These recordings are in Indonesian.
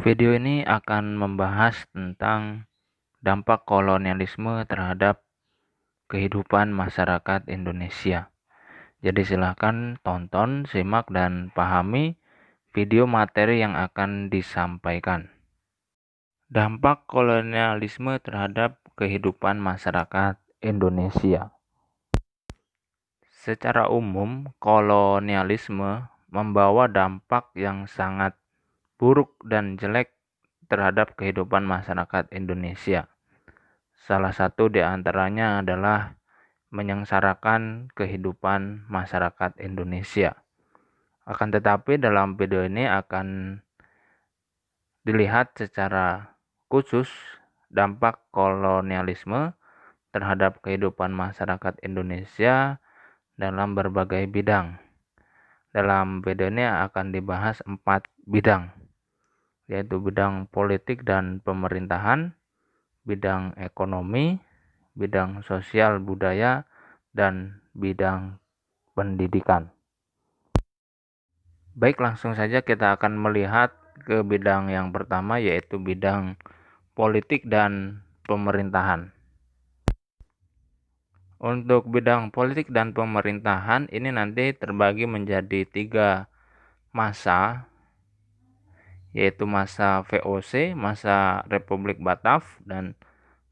Video ini akan membahas tentang dampak kolonialisme terhadap kehidupan masyarakat Indonesia. Jadi silakan tonton, simak, dan pahami video materi yang akan disampaikan. Dampak kolonialisme terhadap kehidupan masyarakat Indonesia. Secara umum, kolonialisme membawa dampak yang sangat buruk dan jelek terhadap kehidupan masyarakat Indonesia. Salah satu di antaranya adalah menyengsarakan kehidupan masyarakat Indonesia. Akan tetapi dalam video ini akan dilihat secara khusus dampak kolonialisme terhadap kehidupan masyarakat Indonesia dalam berbagai bidang. Dalam video ini akan dibahas 4 bidang, yaitu bidang politik dan pemerintahan, bidang ekonomi, bidang sosial budaya, dan bidang pendidikan. Baik, langsung saja kita akan melihat ke bidang yang pertama, yaitu bidang politik dan pemerintahan. Untuk bidang politik dan pemerintahan ini nanti terbagi menjadi 3 masa, yaitu masa VOC, masa Republik Batak, dan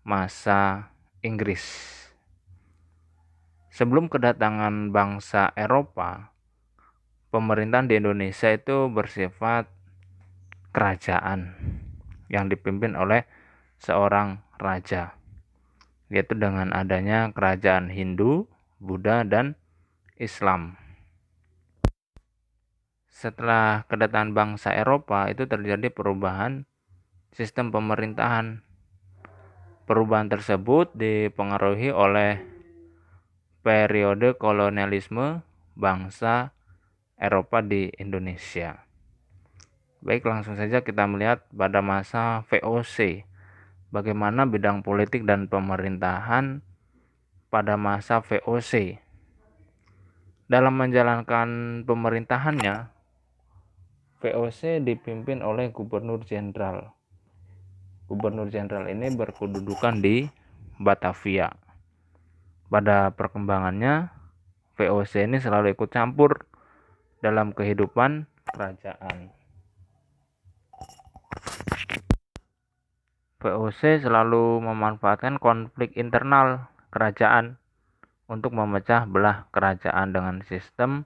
masa Inggris. Sebelum kedatangan bangsa Eropa, pemerintahan di Indonesia itu bersifat kerajaan yang dipimpin oleh seorang raja, yaitu dengan adanya kerajaan Hindu, Buddha, dan Islam. Setelah kedatangan bangsa Eropa itu terjadi perubahan sistem pemerintahan. Perubahan tersebut dipengaruhi oleh periode kolonialisme bangsa Eropa di Indonesia. Baik, langsung saja kita melihat pada masa VOC, bagaimana bidang politik dan pemerintahan pada masa VOC. Dalam menjalankan pemerintahannya, VOC dipimpin oleh Gubernur Jenderal. Gubernur Jenderal ini berkedudukan di Batavia. Pada perkembangannya, VOC ini selalu ikut campur dalam kehidupan kerajaan. VOC selalu memanfaatkan konflik internal kerajaan untuk memecah belah kerajaan dengan sistem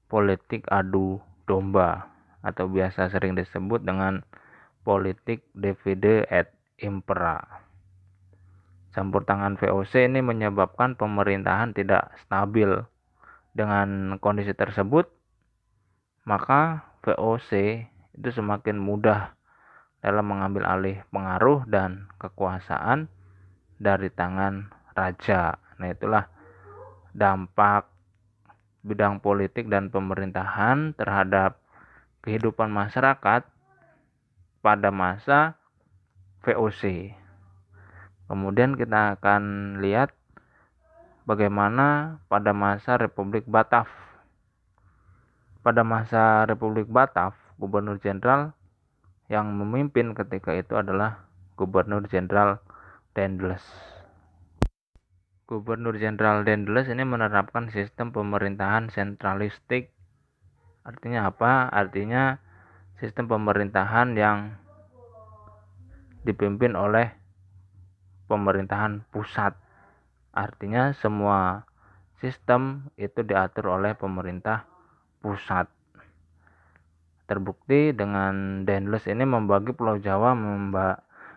politik adu domba atau biasa sering disebut dengan politik divide et impera. Campur tangan VOC ini menyebabkan pemerintahan tidak stabil. Dengan kondisi tersebut, maka VOC itu semakin mudah dalam mengambil alih pengaruh dan kekuasaan dari tangan raja. Nah, itulah dampak bidang politik dan pemerintahan terhadap kehidupan masyarakat pada masa VOC. Kemudian kita akan lihat bagaimana pada masa Republik Batak. Pada masa Republik Batak, Gubernur Jenderal yang memimpin ketika itu adalah Gubernur Jenderal Daendels. Gubernur Jenderal Daendels ini menerapkan sistem pemerintahan sentralistik. Artinya apa? Artinya sistem pemerintahan yang dipimpin oleh pemerintahan pusat. Artinya semua sistem itu diatur oleh pemerintah pusat. Terbukti dengan Daendels ini membagi Pulau Jawa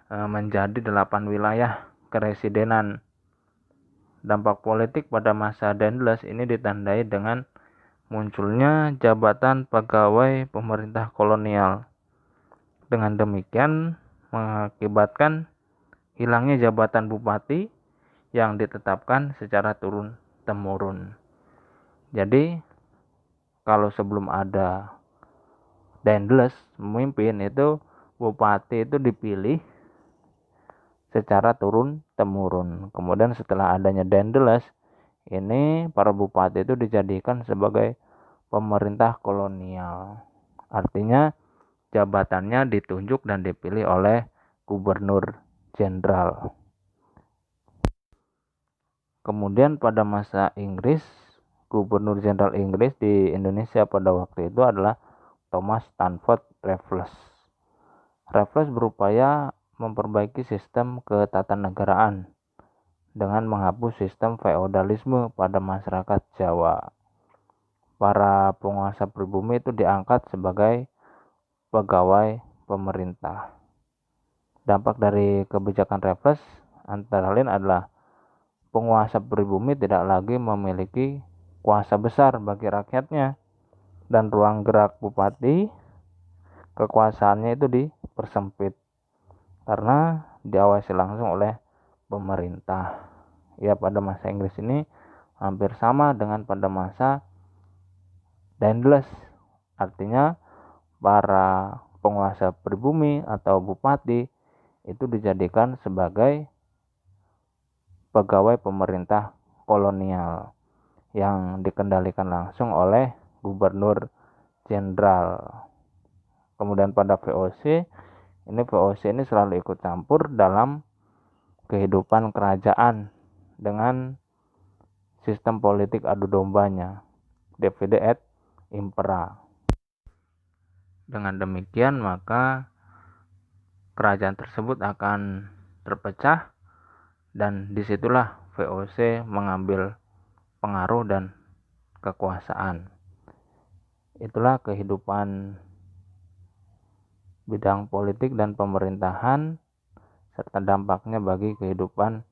menjadi 8 wilayah keresidenan. Dampak politik pada masa Daendels ini ditandai dengan munculnya jabatan pegawai pemerintah kolonial. Dengan demikian mengakibatkan hilangnya jabatan bupati yang ditetapkan secara turun-temurun. Jadi kalau sebelum ada Daendels memimpin, itu bupati itu dipilih secara turun-temurun. Kemudian setelah adanya Daendels, ini para bupati itu dijadikan sebagai pemerintah kolonial. Artinya jabatannya ditunjuk dan dipilih oleh gubernur jenderal. Kemudian pada masa Inggris, gubernur jenderal Inggris di Indonesia pada waktu itu adalah Thomas Stamford Raffles. Raffles berupaya memperbaiki sistem ketatanegaraan dengan menghapus sistem feodalisme pada masyarakat Jawa. Para penguasa pribumi itu diangkat sebagai pegawai pemerintah. Dampak dari kebijakan Raffles antara lain adalah penguasa pribumi tidak lagi memiliki kuasa besar bagi rakyatnya, dan ruang gerak bupati kekuasaannya itu dipersempit karena diawasi langsung oleh pemerintah. Ya, pada masa Inggris ini hampir sama dengan pada masa Daendels, artinya para penguasa pribumi atau bupati itu dijadikan sebagai pegawai pemerintah kolonial yang dikendalikan langsung oleh gubernur jenderal. Kemudian pada VOC ini selalu ikut campur dalam kehidupan kerajaan dengan sistem politik adu dombanya, divide et impera. Dengan demikian maka kerajaan tersebut akan terpecah, dan disitulah VOC mengambil pengaruh dan kekuasaan. Itulah kehidupan bidang politik dan pemerintahan serta dampaknya bagi kehidupan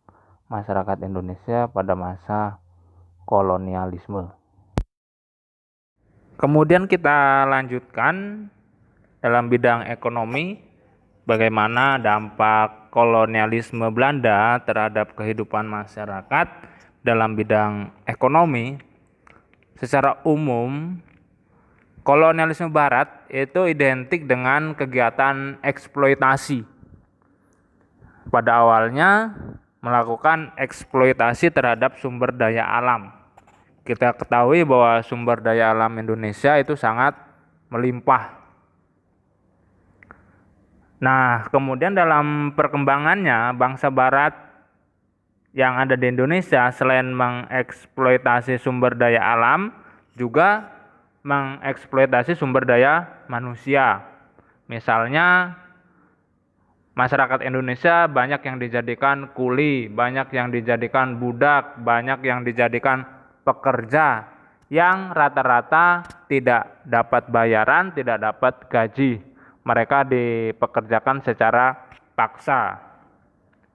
masyarakat Indonesia pada masa kolonialisme. Kemudian kita lanjutkan dalam bidang ekonomi, bagaimana dampak kolonialisme Belanda terhadap kehidupan masyarakat dalam bidang ekonomi. Secara umum, kolonialisme Barat itu identik dengan kegiatan eksploitasi. Pada awalnya melakukan eksploitasi terhadap sumber daya alam. Kita ketahui bahwa sumber daya alam Indonesia itu sangat melimpah. Nah, kemudian dalam perkembangannya, bangsa Barat yang ada di Indonesia selain mengeksploitasi sumber daya alam, juga mengeksploitasi sumber daya manusia. Misalnya, masyarakat Indonesia banyak yang dijadikan kuli, banyak yang dijadikan budak, banyak yang dijadikan pekerja yang rata-rata tidak dapat bayaran, tidak dapat gaji. Mereka dipekerjakan secara paksa.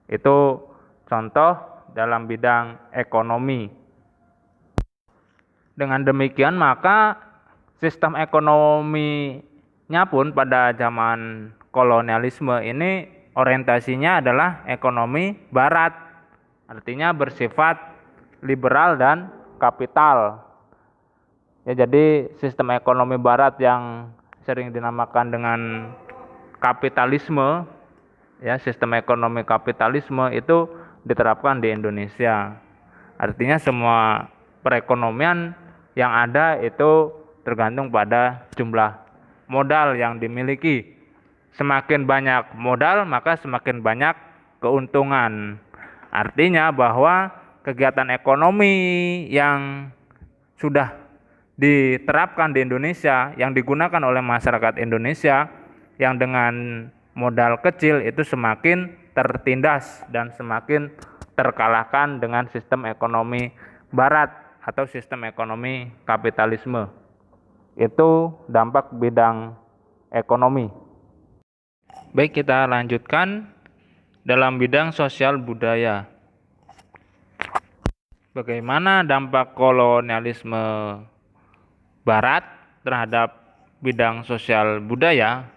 Itu contoh dalam bidang ekonomi. Dengan demikian maka sistem ekonominya pun pada zaman kolonialisme ini orientasinya adalah ekonomi Barat. Artinya bersifat liberal dan kapital. Ya, jadi sistem ekonomi Barat yang sering dinamakan dengan kapitalisme, ya, sistem ekonomi kapitalisme itu diterapkan di Indonesia. Artinya semua perekonomian yang ada itu tergantung pada jumlah modal yang dimiliki. Semakin banyak modal, maka semakin banyak keuntungan. Artinya bahwa kegiatan ekonomi yang sudah diterapkan di Indonesia, yang digunakan oleh masyarakat Indonesia, yang dengan modal kecil itu semakin tertindas dan semakin terkalahkan dengan sistem ekonomi Barat atau sistem ekonomi kapitalisme. Itu dampak bidang ekonomi. Baik, kita lanjutkan dalam bidang sosial budaya. Bagaimana dampak kolonialisme Barat terhadap bidang sosial budaya?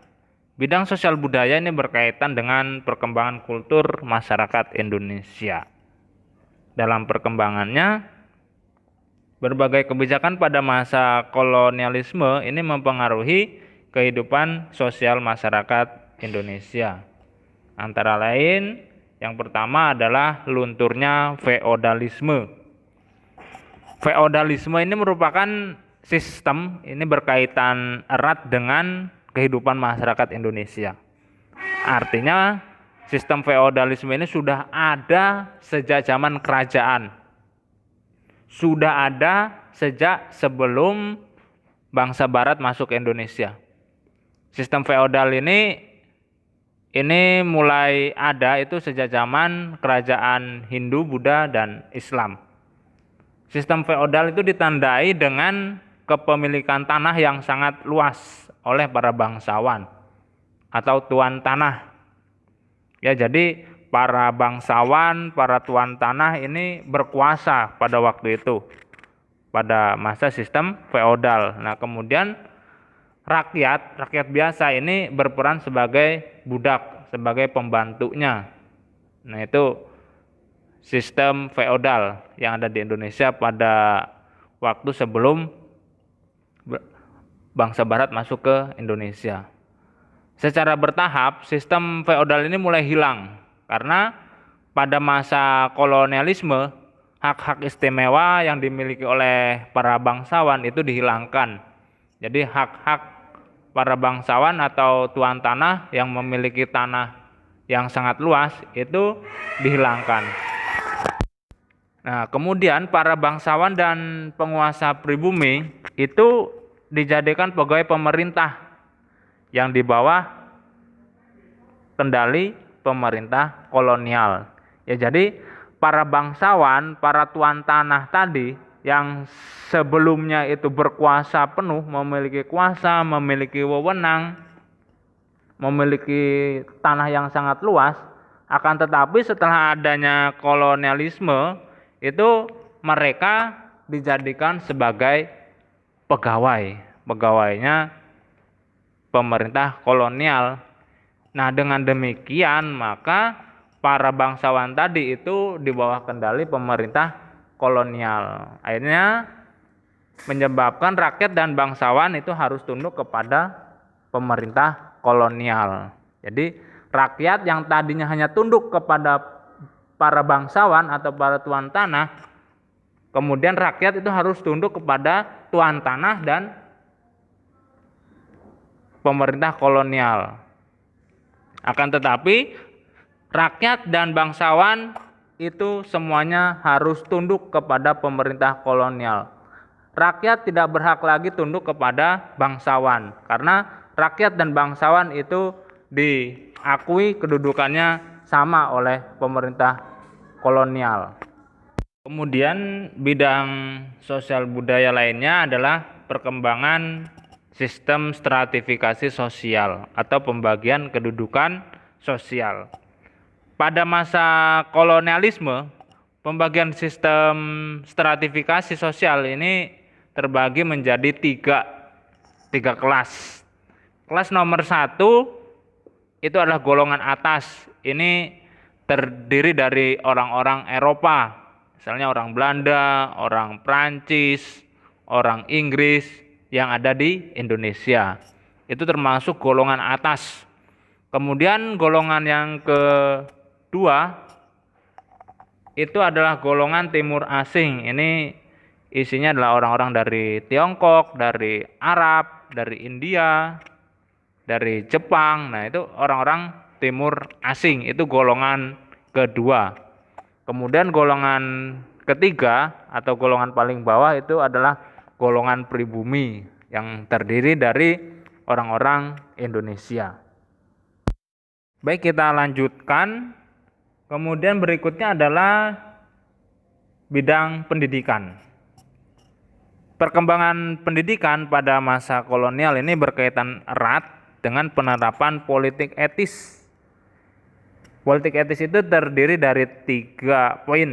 Bidang sosial budaya ini berkaitan dengan perkembangan kultur masyarakat Indonesia. Dalam perkembangannya, berbagai kebijakan pada masa kolonialisme ini mempengaruhi kehidupan sosial masyarakat Indonesia. Antara lain, yang pertama adalah lunturnya feodalisme. Feodalisme ini merupakan sistem, ini berkaitan erat dengan kehidupan masyarakat Indonesia. Artinya sistem feodalisme ini sudah ada sejak zaman kerajaan. Sudah ada sejak sebelum bangsa barat masuk ke Indonesia. Sistem feodal ini mulai ada itu sejak zaman kerajaan Hindu, Buddha, dan Islam. Sistem feodal itu ditandai dengan kepemilikan tanah yang sangat luas oleh para bangsawan atau tuan tanah. Ya, jadi para bangsawan, para tuan tanah ini berkuasa pada waktu itu, pada masa sistem feodal. Nah, kemudian rakyat biasa ini berperan sebagai budak, sebagai pembantunya. Nah, itu sistem feodal yang ada di Indonesia pada waktu sebelum bangsa barat masuk ke Indonesia. Secara bertahap, sistem feodal ini mulai hilang karena pada masa kolonialisme, hak-hak istimewa yang dimiliki oleh para bangsawan itu dihilangkan. Jadi hak-hak para bangsawan atau tuan tanah yang memiliki tanah yang sangat luas itu dihilangkan. Nah, kemudian para bangsawan dan penguasa pribumi itu dijadikan pegawai pemerintah yang di bawah kendali pemerintah kolonial. Ya, jadi para bangsawan, para tuan tanah tadi yang sebelumnya itu berkuasa penuh, memiliki kuasa, memiliki wewenang, memiliki tanah yang sangat luas, akan tetapi setelah adanya kolonialisme itu mereka dijadikan sebagai pegawainya pemerintah kolonial. Nah, dengan demikian maka para bangsawan tadi itu di bawah kendali pemerintah kolonial. Akhirnya menyebabkan rakyat dan bangsawan itu harus tunduk kepada pemerintah kolonial. Jadi rakyat yang tadinya hanya tunduk kepada para bangsawan atau para tuan tanah, kemudian rakyat itu harus tunduk kepada tuan tanah dan pemerintah kolonial. Akan tetapi rakyat dan bangsawan itu semuanya harus tunduk kepada pemerintah kolonial. Rakyat tidak berhak lagi tunduk kepada bangsawan karena rakyat dan bangsawan itu diakui kedudukannya sama oleh pemerintah kolonial. Kemudian bidang sosial budaya lainnya adalah perkembangan sistem stratifikasi sosial atau pembagian kedudukan sosial. Pada masa kolonialisme, pembagian sistem stratifikasi sosial ini terbagi menjadi tiga kelas. Kelas nomor 1 itu adalah golongan atas. Ini terdiri dari orang-orang Eropa, misalnya orang Belanda, orang Prancis, orang Inggris yang ada di Indonesia. Itu termasuk golongan atas. Kemudian golongan yang kedua itu adalah golongan timur asing. Ini isinya adalah orang-orang dari Tiongkok, dari Arab, dari India, dari Jepang. Nah, itu orang-orang timur asing, itu golongan kedua. Kemudian golongan ketiga atau golongan paling bawah itu adalah golongan pribumi yang terdiri dari orang-orang Indonesia. Baik, kita lanjutkan. Kemudian berikutnya adalah bidang pendidikan. Perkembangan pendidikan pada masa kolonial ini berkaitan erat dengan penerapan politik etis. Politik etis itu terdiri dari 3 poin,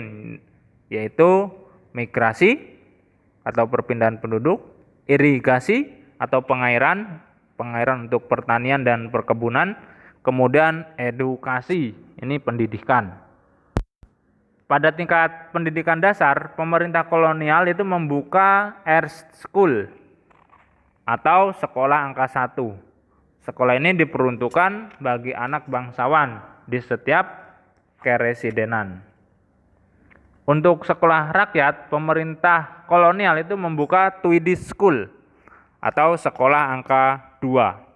yaitu migrasi atau perpindahan penduduk, irigasi atau pengairan untuk pertanian dan perkebunan, kemudian edukasi, ini pendidikan. Pada tingkat pendidikan dasar, pemerintah kolonial itu membuka Air School atau sekolah angka 1. Sekolah ini diperuntukkan bagi anak bangsawan di setiap keresidenan. Untuk sekolah rakyat, pemerintah kolonial itu membuka Tweedy School atau sekolah angka 2.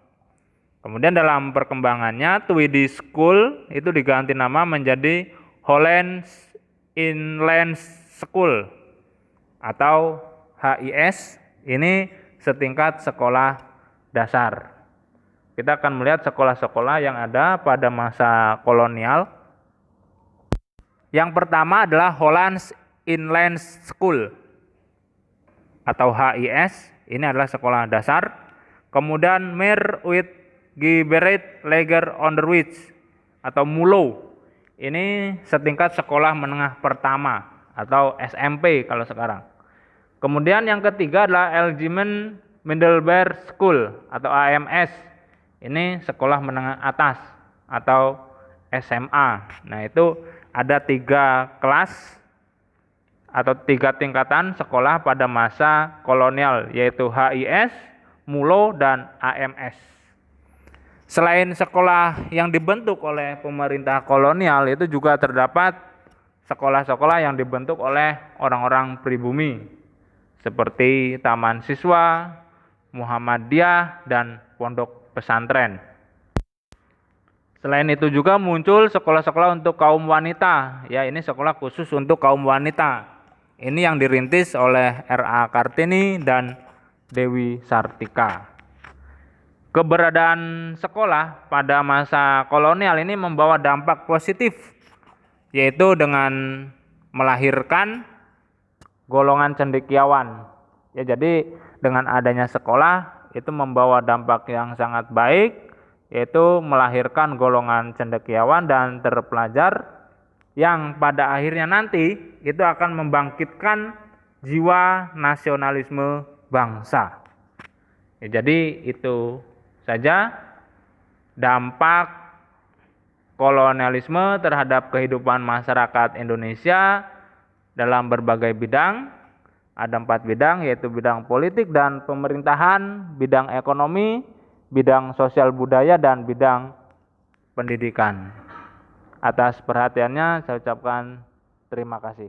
Kemudian dalam perkembangannya Tweedy School itu diganti nama menjadi Holland Inland School atau HIS. Ini setingkat sekolah dasar. Kita akan melihat sekolah-sekolah yang ada pada masa kolonial. Yang pertama adalah Holland Inland School atau HIS. Ini adalah sekolah dasar. Kemudian Meer with Giberet Lager Onderwijs atau MULO. Ini setingkat sekolah menengah pertama atau SMP kalau sekarang. Kemudian yang ketiga adalah Algemeen Middelbare School atau AMS. Ini sekolah menengah atas atau SMA. Nah, itu ada 3 kelas atau 3 tingkatan sekolah pada masa kolonial, yaitu HIS, MULO, dan AMS. Selain sekolah yang dibentuk oleh pemerintah kolonial, itu juga terdapat sekolah-sekolah yang dibentuk oleh orang-orang pribumi, seperti Taman Siswa, Muhammadiyah, dan Pondok Pesantren. Selain itu juga muncul sekolah-sekolah untuk kaum wanita. Ya, ini sekolah khusus untuk kaum wanita. Ini yang dirintis oleh R.A. Kartini dan Dewi Sartika. Keberadaan sekolah pada masa kolonial ini membawa dampak positif, yaitu dengan melahirkan golongan cendekiawan. Ya, jadi dengan adanya sekolah itu membawa dampak yang sangat baik, yaitu melahirkan golongan cendekiawan dan terpelajar yang pada akhirnya nanti itu akan membangkitkan jiwa nasionalisme bangsa. Ya, jadi itu saja dampak kolonialisme terhadap kehidupan masyarakat Indonesia dalam berbagai bidang. Ada 4 bidang, yaitu bidang politik dan pemerintahan, bidang ekonomi, bidang sosial budaya, dan bidang pendidikan. Atas perhatiannya saya ucapkan terima kasih.